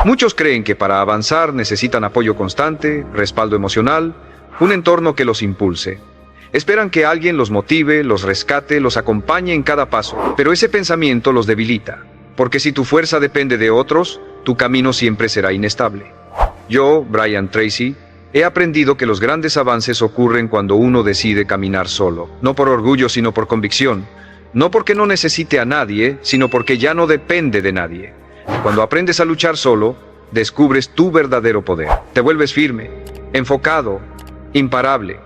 Muchos creen que para avanzar necesitan apoyo constante, respaldo emocional, un entorno que los impulse. Esperan que alguien los motive, los rescate, los acompañe en cada paso, pero ese pensamiento los debilita, porque si tu fuerza depende de otros, tu camino siempre será inestable. Yo, Brian Tracy, he aprendido que los grandes avances ocurren cuando uno decide caminar solo, no por orgullo sino por convicción, no porque no necesite a nadie, sino porque ya no depende de nadie. Cuando aprendes a luchar solo, descubres tu verdadero poder. Te vuelves firme, enfocado, imparable,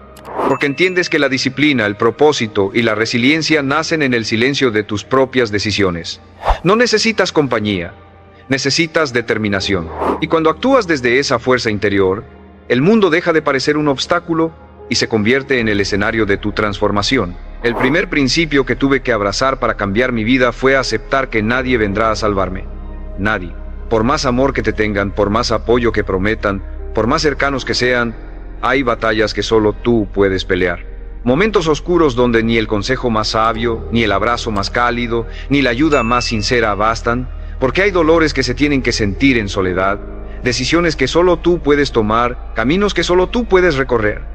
porque entiendes que la disciplina, el propósito y la resiliencia nacen en el silencio de tus propias decisiones. No necesitas compañía, necesitas determinación. Y cuando actúas desde esa fuerza interior, el mundo deja de parecer un obstáculo y se convierte en el escenario de tu transformación. El primer principio que tuve que abrazar para cambiar mi vida fue aceptar que nadie vendrá a salvarme. Nadie. Por más amor que te tengan, por más apoyo que prometan, por más cercanos que sean, hay batallas que solo tú puedes pelear. Momentos oscuros donde ni el consejo más sabio, ni el abrazo más cálido, ni la ayuda más sincera bastan, porque hay dolores que se tienen que sentir en soledad, decisiones que solo tú puedes tomar, caminos que solo tú puedes recorrer.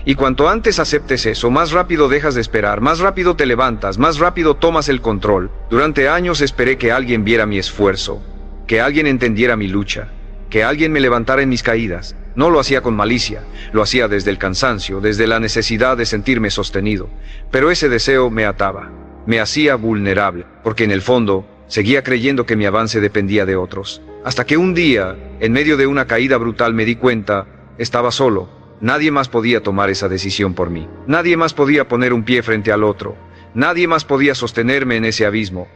Y cuanto antes aceptes eso, más rápido dejas de esperar, más rápido te levantas, más rápido tomas el control. Durante años esperé que alguien viera mi esfuerzo, que alguien entendiera mi lucha, que alguien me levantara en mis caídas. No lo hacía con malicia, lo hacía desde el cansancio, desde la necesidad de sentirme sostenido. Pero ese deseo me ataba, me hacía vulnerable, porque en el fondo seguía creyendo que mi avance dependía de otros. Hasta que un día, en medio de una caída brutal, me di cuenta, estaba solo. Nadie más podía tomar esa decisión por mí. Nadie más podía poner un pie frente al otro. Nadie más podía sostenerme en ese abismo.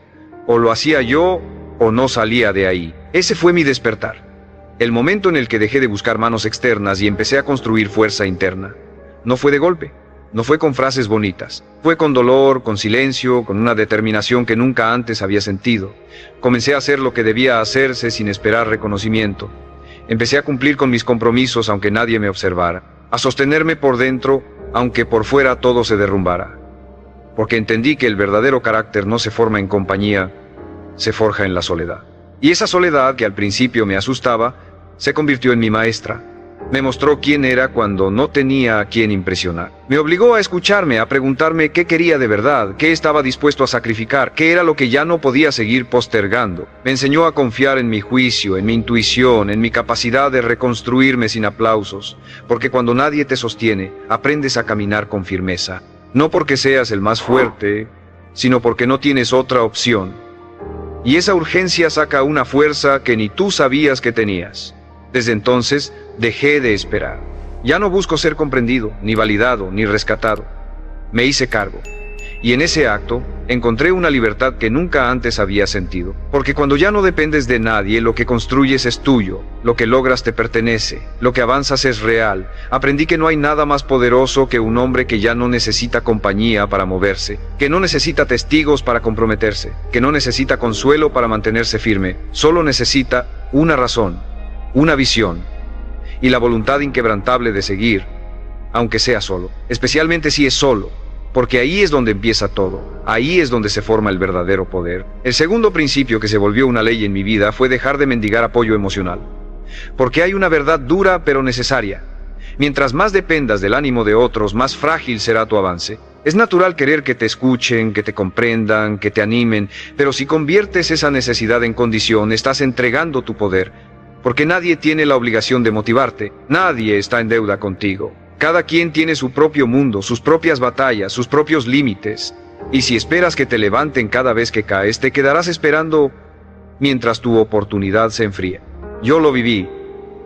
O lo hacía yo, o no salía de ahí. Ese fue mi despertar. El momento en el que dejé de buscar manos externas y empecé a construir fuerza interna. No fue de golpe. No fue con frases bonitas. Fue con dolor, con silencio, con una determinación que nunca antes había sentido. Comencé a hacer lo que debía hacerse sin esperar reconocimiento. Empecé a cumplir con mis compromisos aunque nadie me observara. A sostenerme por dentro, aunque por fuera todo se derrumbara. Porque entendí que el verdadero carácter no se forma en compañía, se forja en la soledad. Y esa soledad, que al principio me asustaba, se convirtió en mi maestra. Me mostró quién era cuando no tenía a quién impresionar. Me obligó a escucharme, a preguntarme qué quería de verdad, qué estaba dispuesto a sacrificar, qué era lo que ya no podía seguir postergando. Me enseñó a confiar en mi juicio, en mi intuición, en mi capacidad de reconstruirme sin aplausos. Porque cuando nadie te sostiene, aprendes a caminar con firmeza. No porque seas el más fuerte, sino porque no tienes otra opción. Y esa urgencia saca una fuerza que ni tú sabías que tenías. Desde entonces, dejé de esperar. Ya no busco ser comprendido, ni validado, ni rescatado. Me hice cargo. Y en ese acto, encontré una libertad que nunca antes había sentido. Porque cuando ya no dependes de nadie, lo que construyes es tuyo, lo que logras te pertenece, lo que avanzas es real. Aprendí que no hay nada más poderoso que un hombre que ya no necesita compañía para moverse, que no necesita testigos para comprometerse, que no necesita consuelo para mantenerse firme, solo necesita una razón, una visión y la voluntad inquebrantable de seguir, aunque sea solo, especialmente si es solo, porque ahí es donde empieza todo, ahí es donde se forma el verdadero poder. El segundo principio que se volvió una ley en mi vida fue dejar de mendigar apoyo emocional, porque hay una verdad dura pero necesaria. Mientras más dependas del ánimo de otros, más frágil será tu avance. Es natural querer que te escuchen, que te comprendan, que te animen, pero si conviertes esa necesidad en condición, estás entregando tu poder. Porque nadie tiene la obligación de motivarte, nadie está en deuda contigo. Cada quien tiene su propio mundo, sus propias batallas, sus propios límites. Y si esperas que te levanten cada vez que caes, te quedarás esperando mientras tu oportunidad se enfría. Yo lo viví.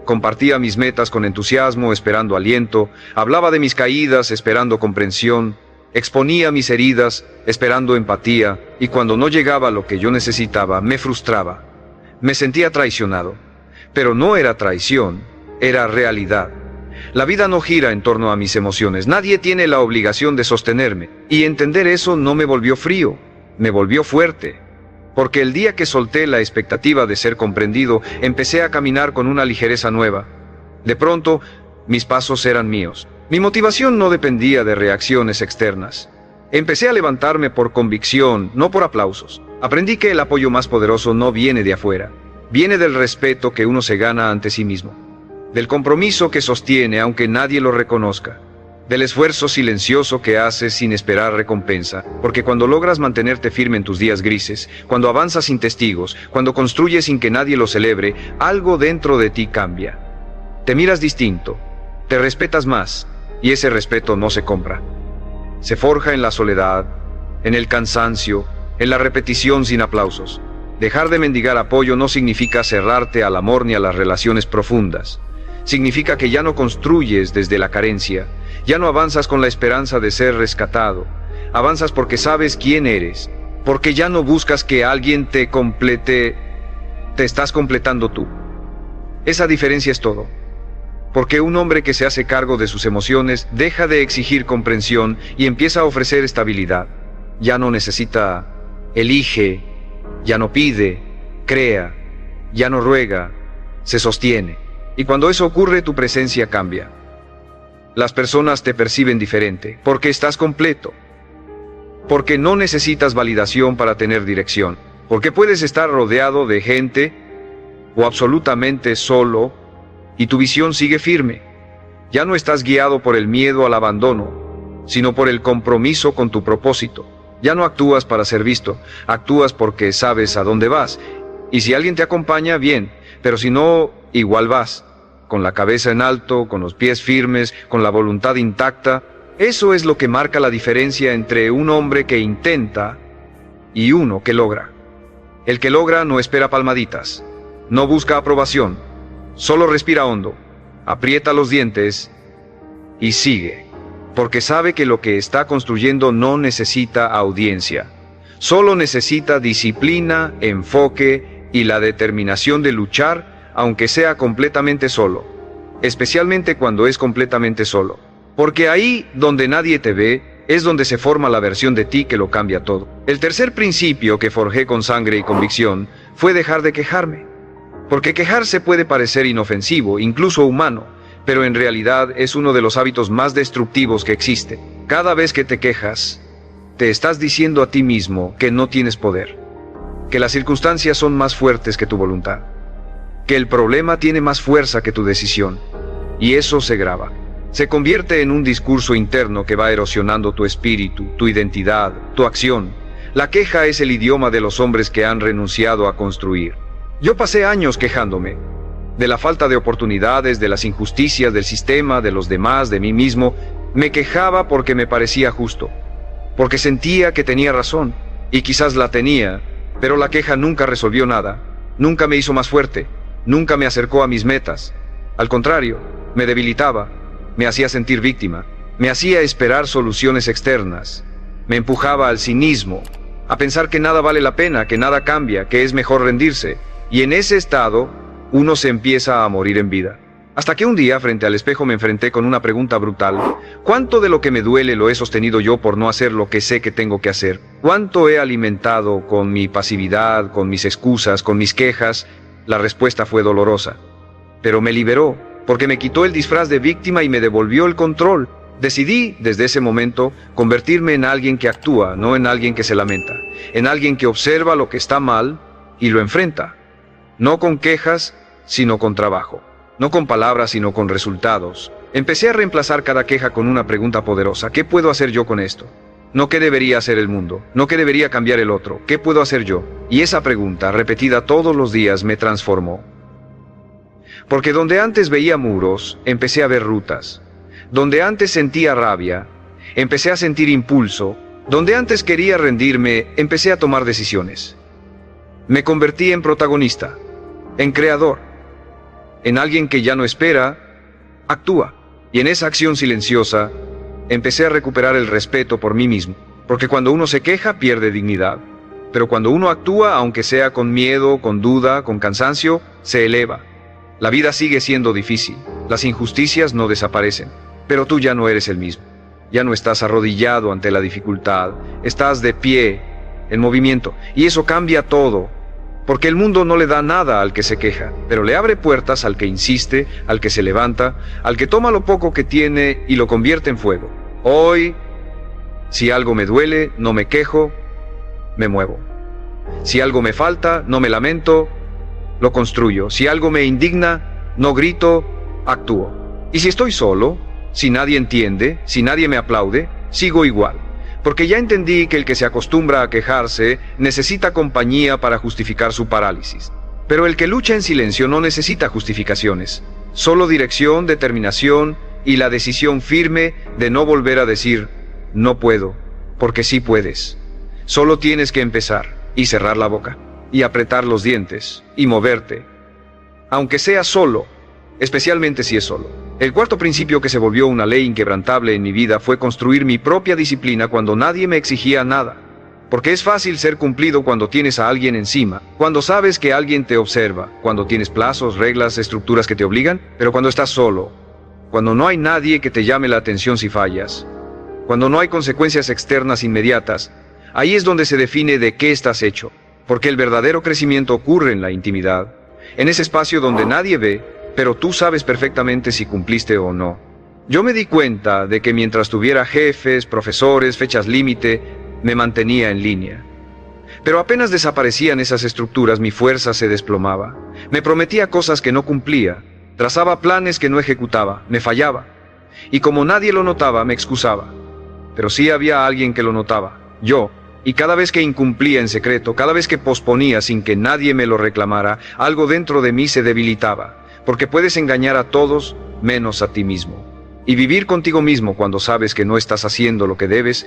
Compartía mis metas con entusiasmo, esperando aliento, hablaba de mis caídas, esperando comprensión, exponía mis heridas, esperando empatía, y cuando no llegaba lo que yo necesitaba, me frustraba. Me sentía traicionado. Pero no era traición, era realidad. La vida no gira en torno a mis emociones, nadie tiene la obligación de sostenerme, y entender eso no me volvió frío, me volvió fuerte. Porque el día que solté la expectativa de ser comprendido, empecé a caminar con una ligereza nueva. De pronto, mis pasos eran míos. Mi motivación no dependía de reacciones externas. Empecé a levantarme por convicción, no por aplausos. Aprendí que el apoyo más poderoso no viene de afuera, viene del respeto que uno se gana ante sí mismo, del compromiso que sostiene aunque nadie lo reconozca, del esfuerzo silencioso que haces sin esperar recompensa, porque cuando logras mantenerte firme en tus días grises, cuando avanzas sin testigos, cuando construyes sin que nadie lo celebre, algo dentro de ti cambia. Te miras distinto, te respetas más, y ese respeto no se compra. Se forja en la soledad, en el cansancio, en la repetición sin aplausos. Dejar de mendigar apoyo no significa cerrarte al amor ni a las relaciones profundas. Significa que ya no construyes desde la carencia, ya no avanzas con la esperanza de ser rescatado. Avanzas porque sabes quién eres, porque ya no buscas que alguien te complete, te estás completando tú. Esa diferencia es todo. Porque un hombre que se hace cargo de sus emociones deja de exigir comprensión y empieza a ofrecer estabilidad. Ya no necesita, elige, ya no pide, crea, ya no ruega, se sostiene. Y cuando eso ocurre, tu presencia cambia. Las personas te perciben diferente, porque estás completo. Porque no necesitas validación para tener dirección. Porque puedes estar rodeado de gente o absolutamente solo y tu visión sigue firme. Ya no estás guiado por el miedo al abandono, sino por el compromiso con tu propósito. Ya no actúas para ser visto, actúas porque sabes a dónde vas. Y si alguien te acompaña, bien, pero si no, igual vas, con la cabeza en alto, con los pies firmes, con la voluntad intacta. Eso es lo que marca la diferencia entre un hombre que intenta y uno que logra. El que logra no espera palmaditas, no busca aprobación, solo respira hondo, aprieta los dientes y sigue, porque sabe que lo que está construyendo no necesita audiencia, solo necesita disciplina, enfoque y la determinación de luchar, aunque sea completamente solo, especialmente cuando es completamente solo, porque ahí donde nadie te ve, es donde se forma la versión de ti que lo cambia todo. El tercer principio que forjé con sangre y convicción fue dejar de quejarme, porque quejarse puede parecer inofensivo, incluso humano, pero en realidad es uno de los hábitos más destructivos que existe. Cada vez que te quejas, te estás diciendo a ti mismo que no tienes poder, que las circunstancias son más fuertes que tu voluntad, que el problema tiene más fuerza que tu decisión, y eso se graba. Se convierte en un discurso interno que va erosionando tu espíritu, tu identidad, tu acción. La queja es el idioma de los hombres que han renunciado a construir. Yo pasé años quejándome, de la falta de oportunidades, de las injusticias del sistema, de los demás, de mí mismo. Me quejaba porque me parecía justo, porque sentía que tenía razón, y quizás la tenía, pero la queja nunca resolvió nada, nunca me hizo más fuerte, nunca me acercó a mis metas. Al contrario, me debilitaba, me hacía sentir víctima, me hacía esperar soluciones externas, me empujaba al cinismo, a pensar que nada vale la pena, que nada cambia, que es mejor rendirse, y en ese estado, uno se empieza a morir en vida. Hasta que un día, frente al espejo, me enfrenté con una pregunta brutal. ¿Cuánto de lo que me duele lo he sostenido yo por no hacer lo que sé que tengo que hacer? ¿Cuánto he alimentado con mi pasividad, con mis excusas, con mis quejas? La respuesta fue dolorosa, pero me liberó, porque me quitó el disfraz de víctima y me devolvió el control. Decidí, desde ese momento, convertirme en alguien que actúa, no en alguien que se lamenta, en alguien que observa lo que está mal y lo enfrenta, no con quejas, sino con trabajo, no con palabras, sino con resultados. Empecé a reemplazar cada queja con una pregunta poderosa: ¿qué puedo hacer yo con esto? No qué debería hacer el mundo, no qué debería cambiar el otro, ¿qué puedo hacer yo? Y esa pregunta, repetida todos los días, me transformó. Porque donde antes veía muros, empecé a ver rutas. Donde antes sentía rabia, empecé a sentir impulso. Donde antes quería rendirme, empecé a tomar decisiones. Me convertí en protagonista, en creador, en alguien que ya no espera, actúa. Y en esa acción silenciosa, empecé a recuperar el respeto por mí mismo, porque cuando uno se queja pierde dignidad, pero cuando uno actúa, aunque sea con miedo, con duda, con cansancio, se eleva. La vida sigue siendo difícil, las injusticias no desaparecen, pero tú ya no eres el mismo, ya no estás arrodillado ante la dificultad, estás de pie, en movimiento, y eso cambia todo, porque el mundo no le da nada al que se queja, pero le abre puertas al que insiste, al que se levanta, al que toma lo poco que tiene y lo convierte en fuego. Hoy, si algo me duele, no me quejo, me muevo. Si algo me falta, no me lamento, lo construyo. Si algo me indigna, no grito, actúo. Y si estoy solo, si nadie entiende, si nadie me aplaude, sigo igual. Porque ya entendí que el que se acostumbra a quejarse necesita compañía para justificar su parálisis. Pero el que lucha en silencio no necesita justificaciones, solo dirección, determinación y la decisión firme de no volver a decir, no puedo, porque sí puedes. Solo tienes que empezar y cerrar la boca, y apretar los dientes, y moverte. Aunque sea solo, especialmente si es solo. El cuarto principio que se volvió una ley inquebrantable en mi vida fue construir mi propia disciplina cuando nadie me exigía nada. Porque es fácil ser cumplido cuando tienes a alguien encima, cuando sabes que alguien te observa, cuando tienes plazos, reglas, estructuras que te obligan, pero cuando estás solo, cuando no hay nadie que te llame la atención si fallas, cuando no hay consecuencias externas inmediatas, ahí es donde se define de qué estás hecho, porque el verdadero crecimiento ocurre en la intimidad, en ese espacio donde nadie ve, pero tú sabes perfectamente si cumpliste o no. Yo me di cuenta de que mientras tuviera jefes, profesores, fechas límite, me mantenía en línea. Pero apenas desaparecían esas estructuras, mi fuerza se desplomaba. Me prometía cosas que no cumplía, trazaba planes que no ejecutaba, me fallaba. Y como nadie lo notaba, me excusaba. Pero sí había alguien que lo notaba, yo. Y cada vez que incumplía en secreto, cada vez que posponía sin que nadie me lo reclamara, algo dentro de mí se debilitaba, porque puedes engañar a todos menos a ti mismo. Y vivir contigo mismo cuando sabes que no estás haciendo lo que debes,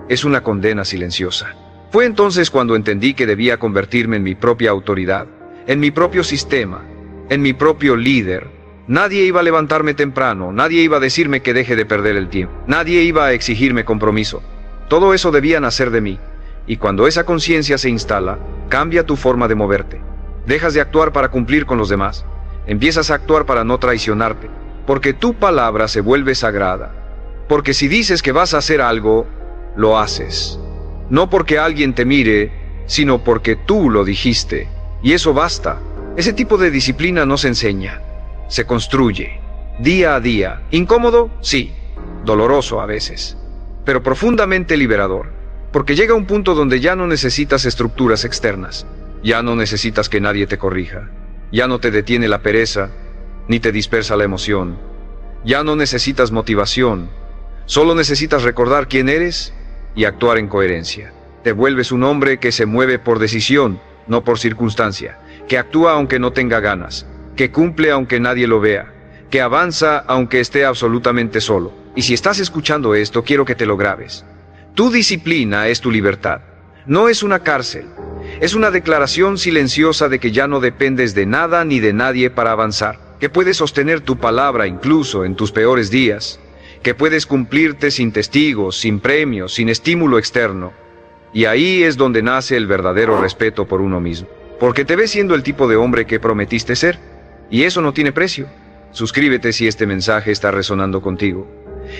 es una condena silenciosa. Fue entonces cuando entendí que debía convertirme en mi propia autoridad, en mi propio sistema, en mi propio líder. Nadie iba a levantarme temprano, nadie iba a decirme que deje de perder el tiempo, nadie iba a exigirme compromiso. Todo eso debía nacer de mí, y cuando esa conciencia se instala, cambia tu forma de moverte. Dejas de actuar para cumplir con los demás, empiezas a actuar para no traicionarte, porque tu palabra se vuelve sagrada. Porque si dices que vas a hacer algo, lo haces. No porque alguien te mire, sino porque tú lo dijiste. Y eso basta. Ese tipo de disciplina no se enseña, se construye, día a día. Incómodo, sí. Doloroso a veces. Pero profundamente liberador. Porque llega un punto donde ya no necesitas estructuras externas. Ya no necesitas que nadie te corrija. Ya no te detiene la pereza, ni te dispersa la emoción. Ya no necesitas motivación. Solo necesitas recordar quién eres y actuar en coherencia. Te vuelves un hombre que se mueve por decisión, no por circunstancia, que actúa aunque no tenga ganas, que cumple aunque nadie lo vea, que avanza aunque esté absolutamente solo. Y si estás escuchando esto, quiero que te lo grabes. Tu disciplina es tu libertad. No es una cárcel. Es una declaración silenciosa de que ya no dependes de nada ni de nadie para avanzar, que puedes sostener tu palabra incluso en tus peores días, que puedes cumplirte sin testigos, sin premios, sin estímulo externo. Y ahí es donde nace el verdadero respeto por uno mismo, porque te ves siendo el tipo de hombre que prometiste ser, y eso no tiene precio. Suscríbete si este mensaje está resonando contigo.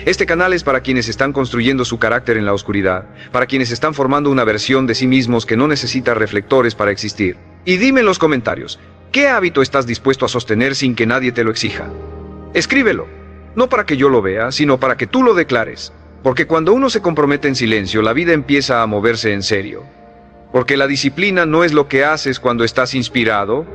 Este canal es para quienes están construyendo su carácter en la oscuridad, para quienes están formando una versión de sí mismos que no necesita reflectores para existir. Y dime en los comentarios, ¿qué hábito estás dispuesto a sostener sin que nadie te lo exija? Escríbelo. No para que yo lo vea, sino para que tú lo declares. Porque cuando uno se compromete en silencio, la vida empieza a moverse en serio. Porque la disciplina no es lo que haces cuando estás inspirado,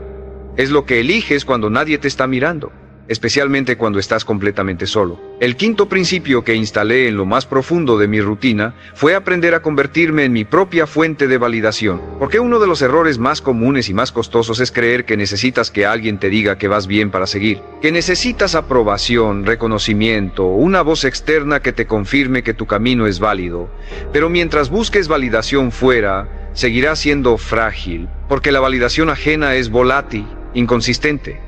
es lo que eliges cuando nadie te está mirando, especialmente cuando estás completamente solo. El quinto principio que instalé en lo más profundo de mi rutina fue aprender a convertirme en mi propia fuente de validación. Porque uno de los errores más comunes y más costosos es creer que necesitas que alguien te diga que vas bien para seguir, que necesitas aprobación, reconocimiento, una voz externa que te confirme que tu camino es válido. Pero mientras busques validación fuera, seguirás siendo frágil, porque la validación ajena es volátil, inconsistente,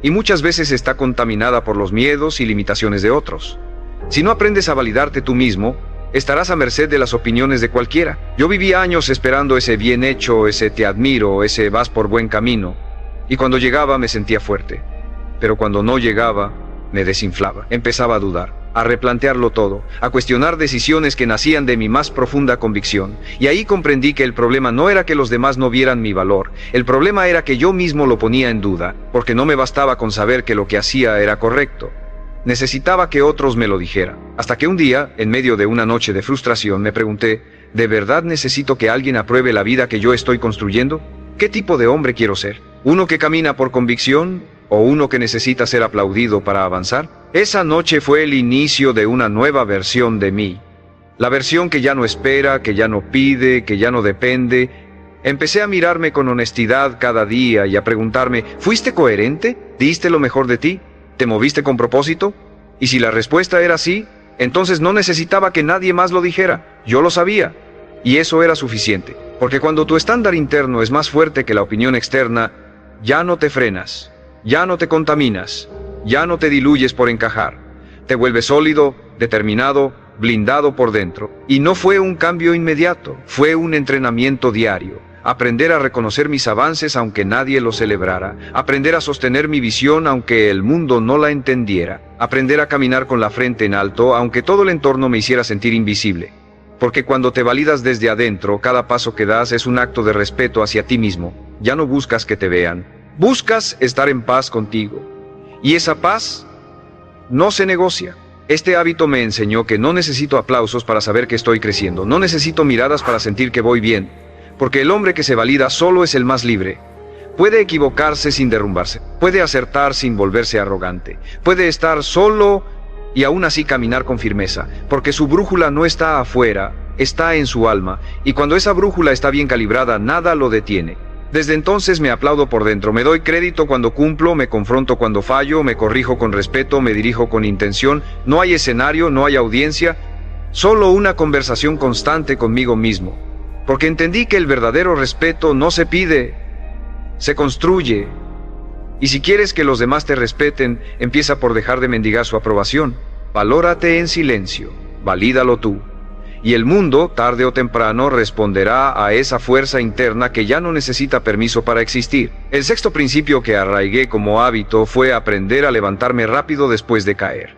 y muchas veces está contaminada por los miedos y limitaciones de otros. Si no aprendes a validarte tú mismo, estarás a merced de las opiniones de cualquiera. Yo viví años esperando ese bien hecho, ese te admiro, ese vas por buen camino, y cuando llegaba me sentía fuerte. Pero cuando no llegaba, me desinflaba. Empezaba a dudar, a replantearlo todo, a cuestionar decisiones que nacían de mi más profunda convicción. Y ahí comprendí que el problema no era que los demás no vieran mi valor, el problema era que yo mismo lo ponía en duda, porque no me bastaba con saber que lo que hacía era correcto. Necesitaba que otros me lo dijeran. Hasta que un día, en medio de una noche de frustración, me pregunté, ¿de verdad necesito que alguien apruebe la vida que yo estoy construyendo? ¿Qué tipo de hombre quiero ser? ¿Uno que camina por convicción o uno que necesita ser aplaudido para avanzar? Esa noche fue el inicio de una nueva versión de mí. La versión que ya no espera, que ya no pide, que ya no depende. Empecé a mirarme con honestidad cada día y a preguntarme, ¿fuiste coherente? ¿Diste lo mejor de ti? ¿Te moviste con propósito? Y si la respuesta era sí, entonces no necesitaba que nadie más lo dijera. Yo lo sabía. Y eso era suficiente. Porque cuando tu estándar interno es más fuerte que la opinión externa, ya no te frenas, ya no te contaminas, ya no te diluyes por encajar. Te vuelves sólido, determinado, blindado por dentro. Y no fue un cambio inmediato, fue un entrenamiento diario. Aprender a reconocer mis avances aunque nadie los celebrara. Aprender a sostener mi visión aunque el mundo no la entendiera. Aprender a caminar con la frente en alto aunque todo el entorno me hiciera sentir invisible. Porque cuando te validas desde adentro, cada paso que das es un acto de respeto hacia ti mismo. Ya no buscas que te vean. Buscas estar en paz contigo. Y esa paz no se negocia. Este hábito me enseñó que no necesito aplausos para saber que estoy creciendo. No necesito miradas para sentir que voy bien. Porque el hombre que se valida solo es el más libre. Puede equivocarse sin derrumbarse. Puede acertar sin volverse arrogante. Puede estar solo y aún así caminar con firmeza. Porque su brújula no está afuera, está en su alma. Y cuando esa brújula está bien calibrada, nada lo detiene. Desde entonces me aplaudo por dentro, me doy crédito cuando cumplo, me confronto cuando fallo, me corrijo con respeto, me dirijo con intención. No hay escenario, no hay audiencia, solo una conversación constante conmigo mismo. Porque entendí que el verdadero respeto no se pide, se construye. Y si quieres que los demás te respeten, empieza por dejar de mendigar su aprobación. Valórate en silencio, valídalo tú. Y el mundo, tarde o temprano, responderá a esa fuerza interna que ya no necesita permiso para existir. El sexto principio que arraigué como hábito fue aprender a levantarme rápido después de caer.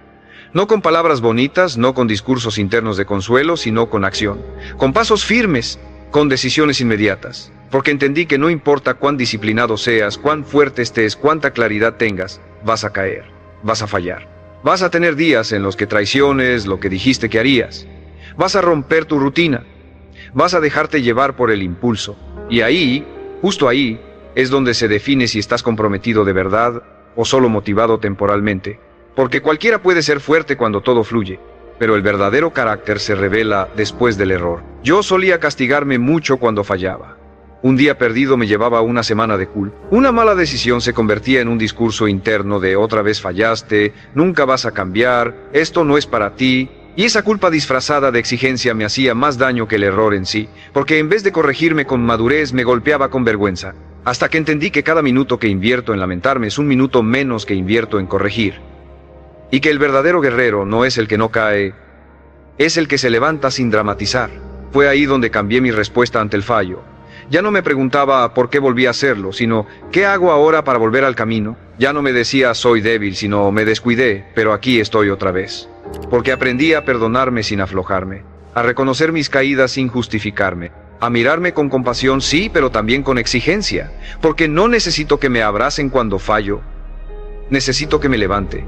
No con palabras bonitas, no con discursos internos de consuelo, sino con acción. Con pasos firmes, con decisiones inmediatas. Porque entendí que no importa cuán disciplinado seas, cuán fuerte estés, cuánta claridad tengas, vas a caer, vas a fallar. Vas a tener días en los que traiciones lo que dijiste que harías. Vas a romper tu rutina. Vas a dejarte llevar por el impulso. Y ahí, justo ahí, es donde se define si estás comprometido de verdad o solo motivado temporalmente. Porque cualquiera puede ser fuerte cuando todo fluye, pero el verdadero carácter se revela después del error. Yo solía castigarme mucho cuando fallaba. Un día perdido me llevaba una semana de culpa. Una mala decisión se convertía en un discurso interno de otra vez fallaste, nunca vas a cambiar, esto no es para ti. Y esa culpa disfrazada de exigencia me hacía más daño que el error en sí, porque en vez de corregirme con madurez me golpeaba con vergüenza, hasta que entendí que cada minuto que invierto en lamentarme es un minuto menos que invierto en corregir. Y que el verdadero guerrero no es el que no cae, es el que se levanta sin dramatizar. Fue ahí donde cambié mi respuesta ante el fallo. Ya no me preguntaba por qué volví a hacerlo, sino ¿qué hago ahora para volver al camino? Ya no me decía soy débil, sino me descuidé, pero aquí estoy otra vez. Porque aprendí a perdonarme sin aflojarme, a reconocer mis caídas sin justificarme, a mirarme con compasión sí, pero también con exigencia, porque no necesito que me abracen cuando fallo, necesito que me levante,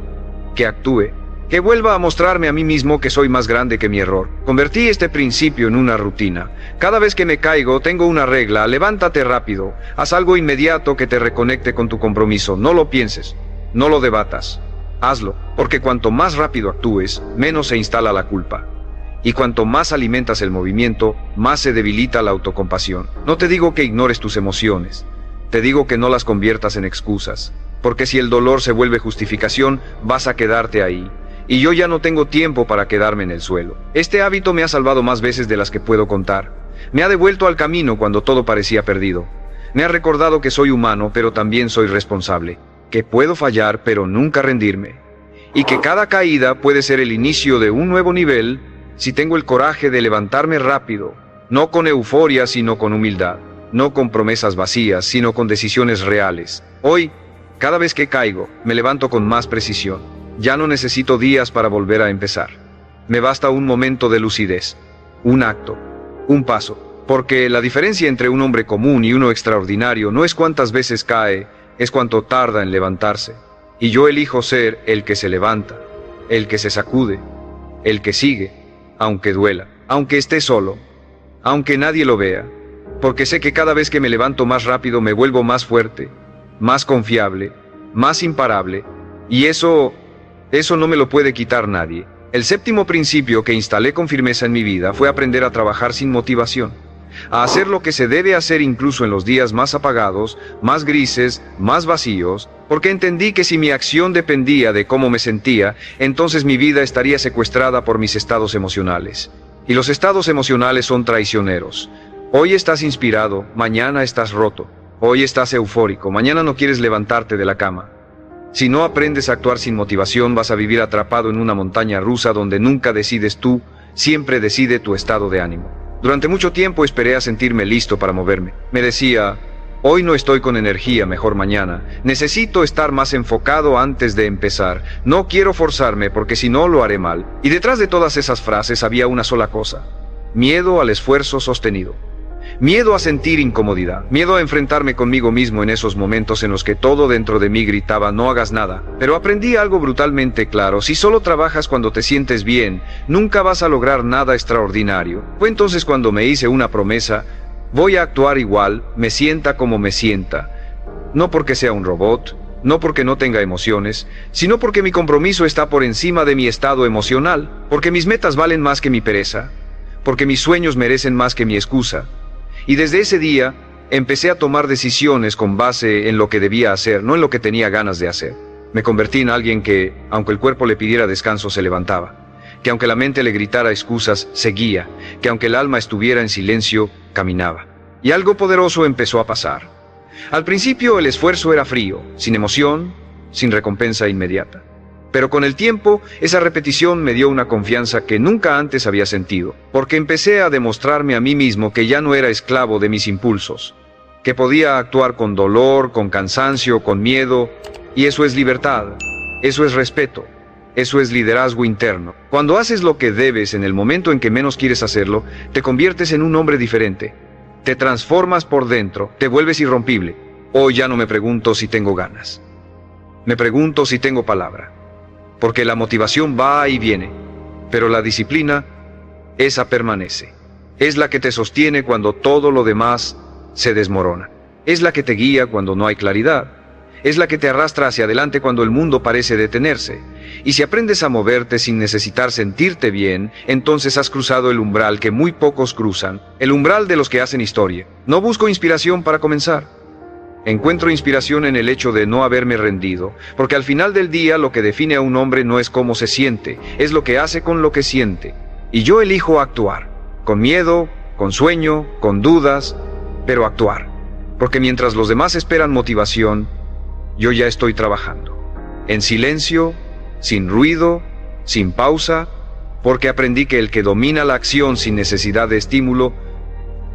que actúe, que vuelva a mostrarme a mí mismo que soy más grande que mi error. Convertí este principio en una rutina. Cada vez que me caigo tengo una regla: levántate rápido, haz algo inmediato que te reconecte con tu compromiso, no lo pienses, no lo debatas. Hazlo, porque cuanto más rápido actúes, menos se instala la culpa. Y cuanto más alimentas el movimiento, más se debilita la autocompasión. No te digo que ignores tus emociones, te digo que no las conviertas en excusas, porque si el dolor se vuelve justificación, vas a quedarte ahí. Y yo ya no tengo tiempo para quedarme en el suelo. Este hábito me ha salvado más veces de las que puedo contar. Me ha devuelto al camino cuando todo parecía perdido. Me ha recordado que soy humano, pero también soy responsable. Que puedo fallar, pero nunca rendirme. Y que cada caída puede ser el inicio de un nuevo nivel si tengo el coraje de levantarme rápido, no con euforia, sino con humildad, no con promesas vacías, sino con decisiones reales. Hoy, cada vez que caigo, me levanto con más precisión. Ya no necesito días para volver a empezar. Me basta un momento de lucidez, un acto, un paso, porque la diferencia entre un hombre común y uno extraordinario no es cuántas veces cae, es cuánto tarda en levantarse. Y yo elijo ser el que se levanta, el que se sacude, el que sigue, aunque duela, aunque esté solo, aunque nadie lo vea, porque sé que cada vez que me levanto más rápido me vuelvo más fuerte, más confiable, más imparable, y eso no me lo puede quitar nadie. El séptimo principio que instalé con firmeza en mi vida fue aprender a trabajar sin motivación, a hacer lo que se debe hacer incluso en los días más apagados, más grises, más vacíos, porque entendí que si mi acción dependía de cómo me sentía, entonces mi vida estaría secuestrada por mis estados emocionales. Y los estados emocionales son traicioneros. Hoy estás inspirado, mañana estás roto. Hoy estás eufórico, mañana no quieres levantarte de la cama. Si no aprendes a actuar sin motivación, vas a vivir atrapado en una montaña rusa donde nunca decides tú, siempre decide tu estado de ánimo. Durante mucho tiempo esperé a sentirme listo para moverme. Me decía, hoy no estoy con energía, mejor mañana. Necesito estar más enfocado antes de empezar. No quiero forzarme porque si no lo haré mal. Y detrás de todas esas frases había una sola cosa: miedo al esfuerzo sostenido. Miedo a sentir incomodidad, miedo a enfrentarme conmigo mismo en esos momentos en los que todo dentro de mí gritaba no hagas nada. Pero aprendí algo brutalmente claro: si solo trabajas cuando te sientes bien, nunca vas a lograr nada extraordinario. Fue entonces cuando me hice una promesa: voy a actuar igual, me sienta como me sienta. No porque sea un robot, no porque no tenga emociones, sino porque mi compromiso está por encima de mi estado emocional, porque mis metas valen más que mi pereza, porque mis sueños merecen más que mi excusa. Y desde ese día, empecé a tomar decisiones con base en lo que debía hacer, no en lo que tenía ganas de hacer. Me convertí en alguien que, aunque el cuerpo le pidiera descanso, se levantaba. Que aunque la mente le gritara excusas, seguía. Que aunque el alma estuviera en silencio, caminaba. Y algo poderoso empezó a pasar. Al principio el esfuerzo era frío, sin emoción, sin recompensa inmediata. Pero con el tiempo, esa repetición me dio una confianza que nunca antes había sentido, porque empecé a demostrarme a mí mismo que ya no era esclavo de mis impulsos, que podía actuar con dolor, con cansancio, con miedo, y eso es libertad, eso es respeto, eso es liderazgo interno. Cuando haces lo que debes en el momento en que menos quieres hacerlo, te conviertes en un hombre diferente, te transformas por dentro, te vuelves irrompible. Hoy ya no me pregunto si tengo ganas, me pregunto si tengo palabra. Porque la motivación va y viene, pero la disciplina, esa permanece. Es la que te sostiene cuando todo lo demás se desmorona. Es la que te guía cuando no hay claridad. Es la que te arrastra hacia adelante cuando el mundo parece detenerse. Y si aprendes a moverte sin necesitar sentirte bien, entonces has cruzado el umbral que muy pocos cruzan, el umbral de los que hacen historia. No busco inspiración para comenzar. Encuentro inspiración en el hecho de no haberme rendido, porque al final del día lo que define a un hombre no es cómo se siente, es lo que hace con lo que siente. Y yo elijo actuar, con miedo, con sueño, con dudas, pero actuar. Porque mientras los demás esperan motivación, yo ya estoy trabajando. En silencio, sin ruido, sin pausa, porque aprendí que el que domina la acción sin necesidad de estímulo,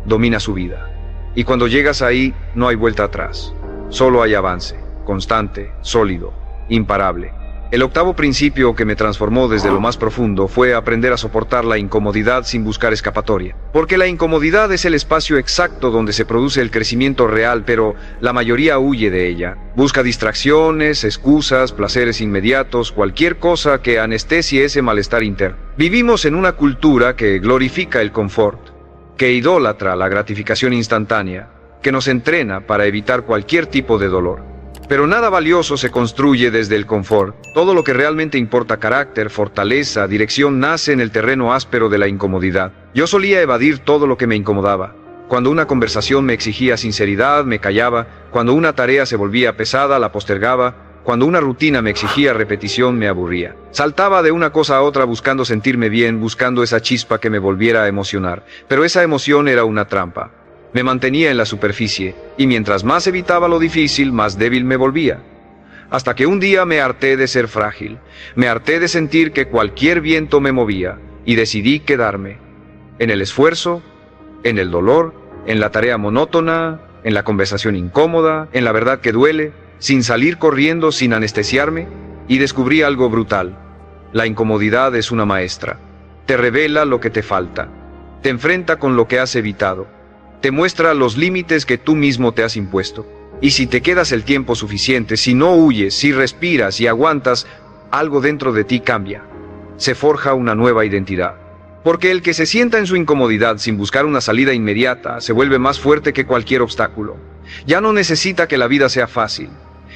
domina su vida. Y cuando llegas ahí, no hay vuelta atrás. Solo hay avance, constante, sólido, imparable. El octavo principio que me transformó desde lo más profundo fue aprender a soportar la incomodidad sin buscar escapatoria. Porque la incomodidad es el espacio exacto donde se produce el crecimiento real, pero la mayoría huye de ella. Busca distracciones, excusas, placeres inmediatos, cualquier cosa que anestesie ese malestar interno. Vivimos en una cultura que glorifica el confort, que idolatra la gratificación instantánea, que nos entrena para evitar cualquier tipo de dolor. Pero nada valioso se construye desde el confort. Todo lo que realmente importa, carácter, fortaleza, dirección, nace en el terreno áspero de la incomodidad. Yo solía evadir todo lo que me incomodaba. Cuando una conversación me exigía sinceridad, me callaba. Cuando una tarea se volvía pesada, la postergaba. Cuando una rutina me exigía repetición, me aburría. Saltaba de una cosa a otra buscando sentirme bien, buscando esa chispa que me volviera a emocionar. Pero esa emoción era una trampa. Me mantenía en la superficie, y mientras más evitaba lo difícil, más débil me volvía. Hasta que un día me harté de ser frágil. Me harté de sentir que cualquier viento me movía, y decidí quedarme. En el esfuerzo, en el dolor, en la tarea monótona, en la conversación incómoda, en la verdad que duele, sin salir corriendo, sin anestesiarme, y descubrí algo brutal. La incomodidad es una maestra. Te revela lo que te falta. Te enfrenta con lo que has evitado. Te muestra los límites que tú mismo te has impuesto. Y si te quedas el tiempo suficiente, si no huyes, si respiras y aguantas, algo dentro de ti cambia. Se forja una nueva identidad. Porque el que se sienta en su incomodidad sin buscar una salida inmediata se vuelve más fuerte que cualquier obstáculo. Ya no necesita que la vida sea fácil.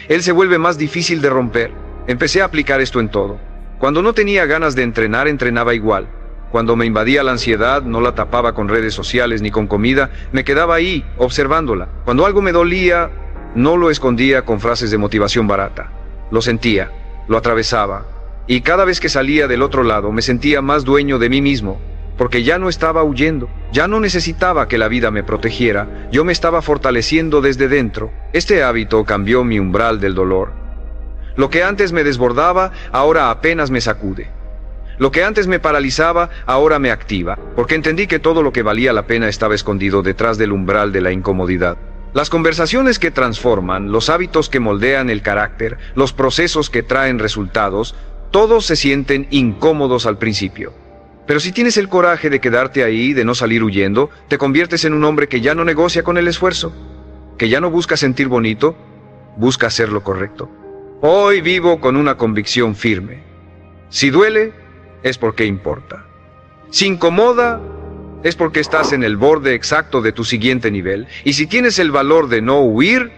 Él se vuelve más difícil de romper. Empecé a aplicar esto en todo. Cuando no tenía ganas de entrenar, entrenaba igual. Cuando me invadía la ansiedad, no la tapaba con redes sociales ni con comida, me quedaba ahí, observándola. Cuando algo me dolía, no lo escondía con frases de motivación barata. Lo sentía, lo atravesaba. Y cada vez que salía del otro lado me sentía más dueño de mí mismo, porque ya no estaba huyendo, ya no necesitaba que la vida me protegiera, yo me estaba fortaleciendo desde dentro. Este hábito cambió mi umbral del dolor. Lo que antes me desbordaba, ahora apenas me sacude. Lo que antes me paralizaba, ahora me activa, porque entendí que todo lo que valía la pena estaba escondido detrás del umbral de la incomodidad. Las conversaciones que transforman, los hábitos que moldean el carácter, los procesos que traen resultados, todos se sienten incómodos al principio. Pero si tienes el coraje de quedarte ahí, de no salir huyendo, te conviertes en un hombre que ya no negocia con el esfuerzo, que ya no busca sentir bonito, busca hacer lo correcto. Hoy vivo con una convicción firme. Si duele, es porque importa. Si incomoda, es porque estás en el borde exacto de tu siguiente nivel. Y si tienes el valor de no huir,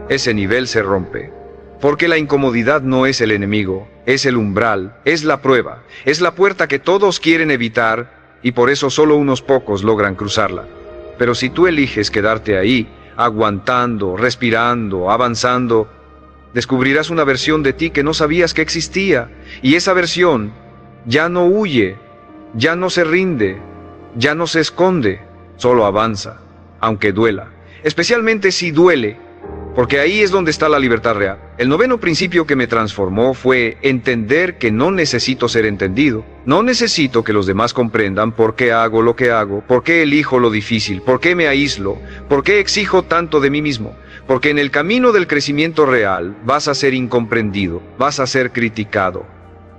ese nivel se rompe. Porque la incomodidad no es el enemigo, es el umbral, es la prueba, es la puerta que todos quieren evitar y por eso solo unos pocos logran cruzarla. Pero si tú eliges quedarte ahí, aguantando, respirando, avanzando, descubrirás una versión de ti que no sabías que existía y esa versión ya no huye, ya no se rinde, ya no se esconde, solo avanza, aunque duela, especialmente si duele. Porque ahí es donde está la libertad real. El noveno principio que me transformó fue entender que no necesito ser entendido. No necesito que los demás comprendan por qué hago lo que hago, por qué elijo lo difícil, por qué me aíslo, por qué exijo tanto de mí mismo. Porque en el camino del crecimiento real vas a ser incomprendido, vas a ser criticado,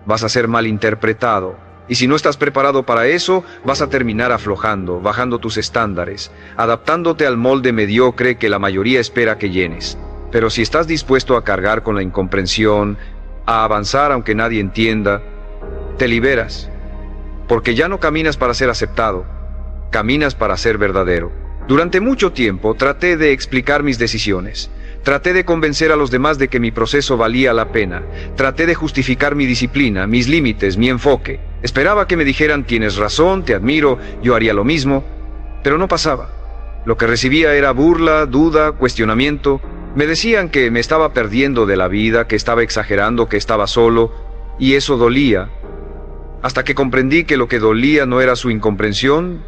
vas a ser malinterpretado. Y si no estás preparado para eso, vas a terminar aflojando, bajando tus estándares, adaptándote al molde mediocre que la mayoría espera que llenes. Pero si estás dispuesto a cargar con la incomprensión, a avanzar aunque nadie entienda, te liberas. Porque ya no caminas para ser aceptado, caminas para ser verdadero. Durante mucho tiempo traté de explicar mis decisiones. Traté de convencer a los demás de que mi proceso valía la pena. Traté de justificar mi disciplina, mis límites, mi enfoque. Esperaba que me dijeran, tienes razón, te admiro, yo haría lo mismo. Pero no pasaba. Lo que recibía era burla, duda, cuestionamiento. Me decían que me estaba perdiendo de la vida, que estaba exagerando, que estaba solo. Y eso dolía. Hasta que comprendí que lo que dolía no era su incomprensión,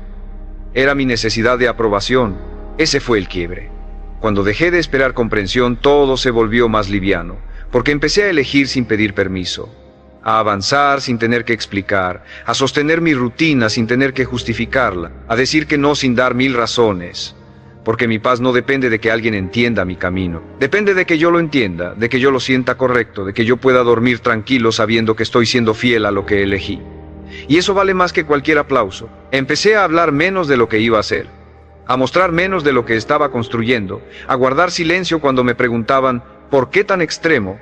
era mi necesidad de aprobación. Ese fue el quiebre. Cuando dejé de esperar comprensión, todo se volvió más liviano, porque empecé a elegir sin pedir permiso, a avanzar sin tener que explicar, a sostener mi rutina sin tener que justificarla, a decir que no sin dar 1000 razones, porque mi paz no depende de que alguien entienda mi camino, depende de que yo lo entienda, de que yo lo sienta correcto, de que yo pueda dormir tranquilo sabiendo que estoy siendo fiel a lo que elegí. Y eso vale más que cualquier aplauso. Empecé a hablar menos de lo que iba a hacer, a mostrar menos de lo que estaba construyendo, a guardar silencio cuando me preguntaban, ¿por qué tan extremo?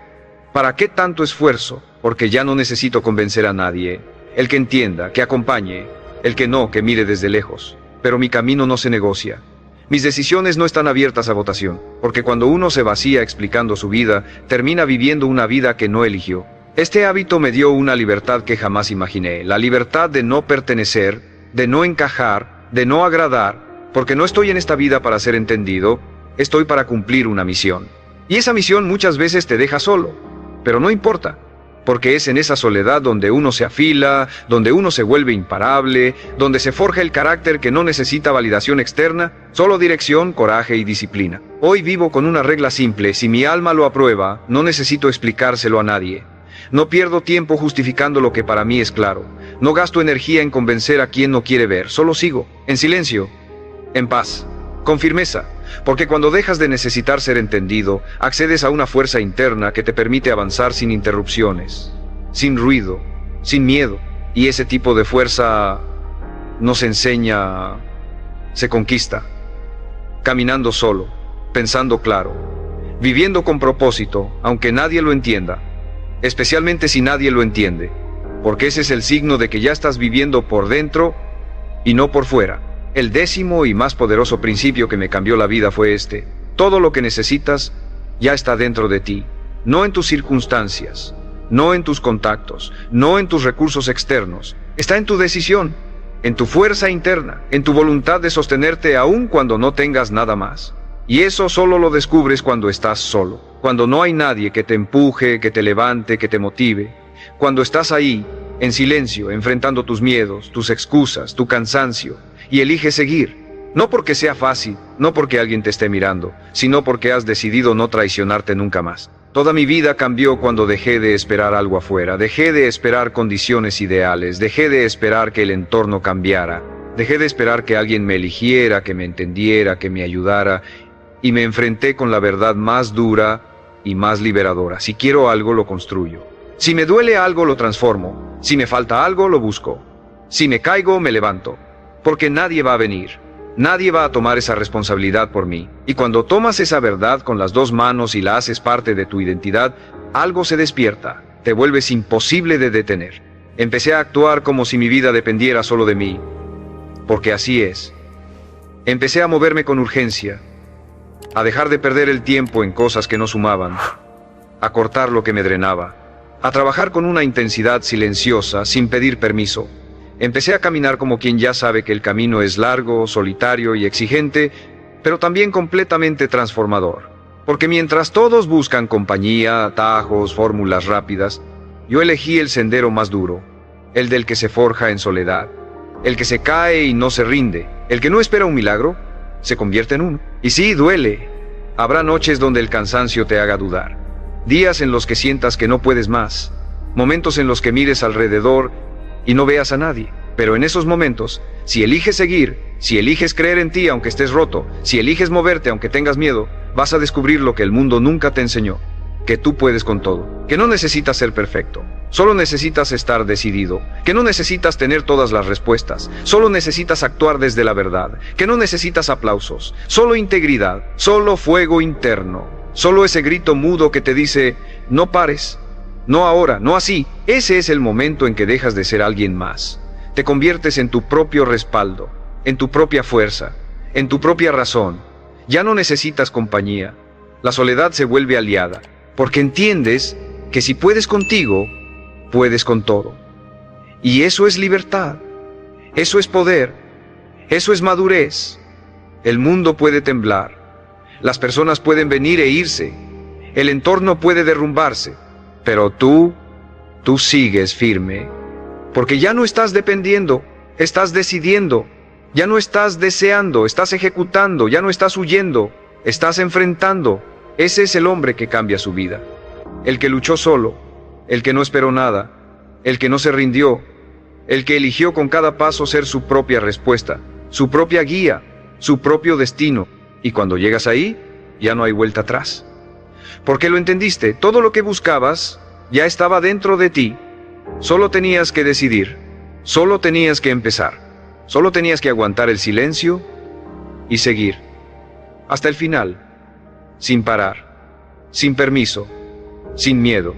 ¿Para qué tanto esfuerzo? Porque ya no necesito convencer a nadie. El que entienda, que acompañe, el que no, que mire desde lejos. Pero mi camino no se negocia. Mis decisiones no están abiertas a votación, porque cuando uno se vacía explicando su vida, termina viviendo una vida que no eligió. Este hábito me dio una libertad que jamás imaginé, la libertad de no pertenecer, de no encajar, de no agradar, porque no estoy en esta vida para ser entendido, estoy para cumplir una misión. Y esa misión muchas veces te deja solo, pero no importa, porque es en esa soledad donde uno se afila, donde uno se vuelve imparable, donde se forja el carácter que no necesita validación externa, solo dirección, coraje y disciplina. Hoy vivo con una regla simple: si mi alma lo aprueba, no necesito explicárselo a nadie. No pierdo tiempo justificando lo que para mí es claro. No gasto energía en convencer a quien no quiere ver, solo sigo, en silencio, en paz, con firmeza, porque cuando dejas de necesitar ser entendido, accedes a una fuerza interna que te permite avanzar sin interrupciones, sin ruido, sin miedo. Y ese tipo de fuerza no se enseña, se conquista, caminando solo, pensando claro, viviendo con propósito, aunque nadie lo entienda, especialmente si nadie lo entiende, porque ese es el signo de que ya estás viviendo por dentro y no por fuera. El 10º y más poderoso principio que me cambió la vida fue este: todo lo que necesitas ya está dentro de ti, no en tus circunstancias, no en tus contactos, no en tus recursos externos. Está en tu decisión, en tu fuerza interna, en tu voluntad de sostenerte aún cuando no tengas nada más. Y eso solo lo descubres cuando estás solo, cuando no hay nadie que te empuje, que te levante, que te motive. Cuando estás ahí, en silencio, enfrentando tus miedos, tus excusas, tu cansancio, y eliges seguir. No porque sea fácil, no porque alguien te esté mirando, sino porque has decidido no traicionarte nunca más. Toda mi vida cambió cuando dejé de esperar algo afuera, dejé de esperar condiciones ideales, dejé de esperar que el entorno cambiara, dejé de esperar que alguien me eligiera, que me entendiera, que me ayudara, y me enfrenté con la verdad más dura y más liberadora. Si quiero algo, lo construyo. Si me duele algo, lo transformo. Si me falta algo, lo busco. Si me caigo, me levanto. Porque nadie va a venir. Nadie va a tomar esa responsabilidad por mí. Y cuando tomas esa verdad con las dos manos y la haces parte de tu identidad, algo se despierta. Te vuelves imposible de detener. Empecé a actuar como si mi vida dependiera solo de mí. Porque así es. Empecé a moverme con urgencia. A dejar de perder el tiempo en cosas que no sumaban. A cortar lo que me drenaba. A trabajar con una intensidad silenciosa, sin pedir permiso. Empecé a caminar como quien ya sabe que el camino es largo, solitario y exigente, pero también completamente transformador. Porque mientras todos buscan compañía, atajos, fórmulas rápidas, yo elegí el sendero más duro, el del que se forja en soledad, el que se cae y no se rinde, el que no espera un milagro, se convierte en uno. Y sí, duele. Habrá noches donde el cansancio te haga dudar, días en los que sientas que no puedes más, momentos en los que mires alrededor y no veas a nadie. Pero en esos momentos, si eliges seguir, si eliges creer en ti aunque estés roto, si eliges moverte aunque tengas miedo, vas a descubrir lo que el mundo nunca te enseñó: que tú puedes con todo, que no necesitas ser perfecto, solo necesitas estar decidido, que no necesitas tener todas las respuestas, solo necesitas actuar desde la verdad, que no necesitas aplausos, solo integridad, solo fuego interno, solo ese grito mudo que te dice: no pares, no ahora, no así. Ese es el momento en que dejas de ser alguien más. Te conviertes en tu propio respaldo, en tu propia fuerza, en tu propia razón. Ya no necesitas compañía. La soledad se vuelve aliada, porque entiendes que si puedes contigo, puedes con todo. Y eso es libertad, eso es poder, eso es madurez. El mundo puede temblar, las personas pueden venir e irse, el entorno puede derrumbarse, pero tú sigues firme. Porque ya no estás dependiendo, estás decidiendo. Ya no estás deseando, estás ejecutando. Ya no estás huyendo, estás enfrentando. Ese es el hombre que cambia su vida. El que luchó solo, el que no esperó nada, el que no se rindió, el que eligió con cada paso ser su propia respuesta, su propia guía, su propio destino. Y cuando llegas ahí, ya no hay vuelta atrás. Porque lo entendiste, todo lo que buscabas ya estaba dentro de ti. Solo tenías que decidir, solo tenías que empezar, solo tenías que aguantar el silencio y seguir, hasta el final, sin parar, sin permiso, sin miedo.